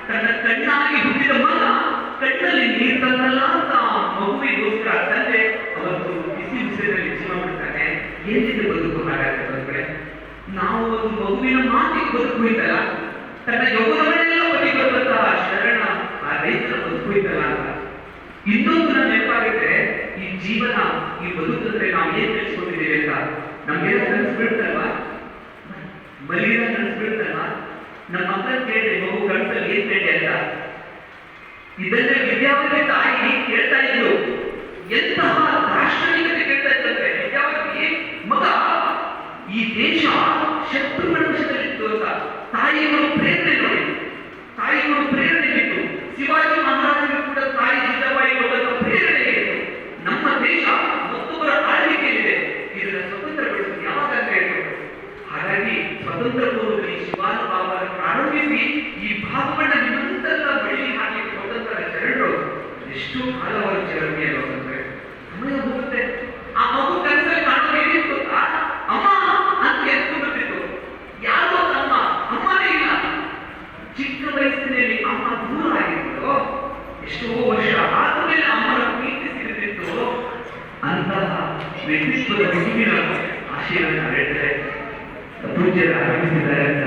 ತನ್ನ ಕಣ್ಣಾಗಿ ಹುಟ್ಟಿದ ಮಗ ಕಣ್ಣಲ್ಲಿ ನೀರು ತಂದಲ್ಲ ಅಂತ ಮಗುವಿಗೋಸ್ಕರ ತಂದೆ ಅವತ್ತು ಬಿಸಿ ಬಿಸಿಲಿನಲ್ಲಿ ಜೀವ ಬಿಡ್ತಾನೆ. ಎಲ್ಲಿದೆ ಬದುಕು ಹಾಗಾದ್ರೆ? ನಾವು ಒಂದು ಮಗುವಿನ ಮಾತಿಗೆ ಬದುಕು ಇದ್ದಲ್ಲ, ತನ್ನ ಯೌವನವನ್ನೆಲ್ಲ ಬದಿ ಬರುವಂತಹ ಶರಣ ಆ ರೈತರ ಬದುಕು ಇದ್ದಲ್ಲ ಅಂತ. ಇನ್ನೊಂದು ನನ್ನ ನೆನಪಾಗುತ್ತೆ, ಈ ಜೀವನ, ಈ ಬದುಕಂದ್ರೆ ನಾವು ಏನ್ ತಿಳಿಸ್ಕೊಂಡಿದ್ದೀವಿ ಅಂತ ನಮ್ಗೆಲ್ಲ ಕನಸ್ಬಿಡ್ತಲ್ವಾ, ಮಲಗಿದ ಕನಸ್ಬಿಡ್ತಲ್ವಾ. ನಮ್ಮ ಮಕ್ಕಳ ಕೇಳಿ ಮಗು ಕನಸಲ್ಲಿ ಏನ್ ಬೇಡಿ ಅಂತ. ಇದನ್ನೇ ವಿದ್ಯಾವತಿ ತಾಯಿ ಕೇಳ್ತಾ ಇದ್ರು. ಎಂತಹ ದಾರ್ಶನಿಕತೆ ಕೇಳ್ತಾ ಇದ್ದಂತೆ ವಿದ್ಯಾವತಿ, ಮಗ ಈ ದೇಶ ಶತ್ರುಗಳ ವಶದಲ್ಲಿತ್ತು ಅಂತ ತಾಯಿಗಳು ಪ್ರೇರಣೆ ನೋಡಿ, ತಾಯಿಗಳು ಪ್ರೇರಣೆ ಬಿಟ್ಟು ಶಿವಾಜಿ ಮಹಾರಾಜರು ಕೂಡ ತಾಯಿ ಜಿಜಾಬಾಯಿ ಕೊಟ್ಟಂತ ಪ್ರೇರಣೆ ಇತ್ತು. ನಮ್ಮ ದೇಶ ಮತ್ತೊಬ್ಬರ ಆಳ್ವಿಕೆಯಲ್ಲಿದೆ, ಇದನ್ನ ಸ್ವತಂತ್ರಗೊಳಿಸಿ ಯಾವಾಗ ಅಂತ ಹೇಳಿದ್ರು. ಹಾಗಾಗಿ ಸ್ವತಂತ್ರ ಪೂರ್ವದಲ್ಲಿ ಶಿವಾಜಿ ಬಾಬಾ ಪ್ರಾರಂಭಿಸಿ ಈ ಭಾಗವನ್ನ ನಿಮ್ಮಂತೆಲ್ಲ ಬೆಳ್ಳಿ ಹಾಕಿ ಸ್ವತಂತ್ರ ಶರಣರು ಎಷ್ಟು ಕಾಲವಾದ ಚಳವಳಿಯನ್ನು ಅಂತಂದ್ರೆ ಸಮಯ ಹೋಗುತ್ತೆ. ಆ ಮಗು ಕನಸಲ್ಲಿ ಕಾಣೋದು ಏನಿತ್ತು ಗೊತ್ತಾ? ಅಮ್ಮ ಅಂತ ಎಷ್ಟು ಗೊತ್ತಿತ್ತು. ಯಾರೋ ಅಮ್ಮ, ಅಮ್ಮನೇ ಇಲ್ಲ. ಚಿಕ್ಕ ವಯಸ್ಸಿನಲ್ಲಿ ಅಮ್ಮ ದೂರ ಆಗಿತ್ತು. ಎಷ್ಟೋ ವರ್ಷ ಆದ್ಮೇಲೆ ಅಮ್ಮನ ಪ್ರೀತಿ ಸಿಗುತ್ತಿತ್ತು. ಅಂತಹ ವ್ಯಕ್ತಿತ್ವದ ಹುಡುಗಿನ ಆಶಯವನ್ನು ಹೇಳ್ತಾರೆ ಪೂಜ್ಯರು ಆರಂಭಿಸಿದ್ದಾರೆ ಅಂತ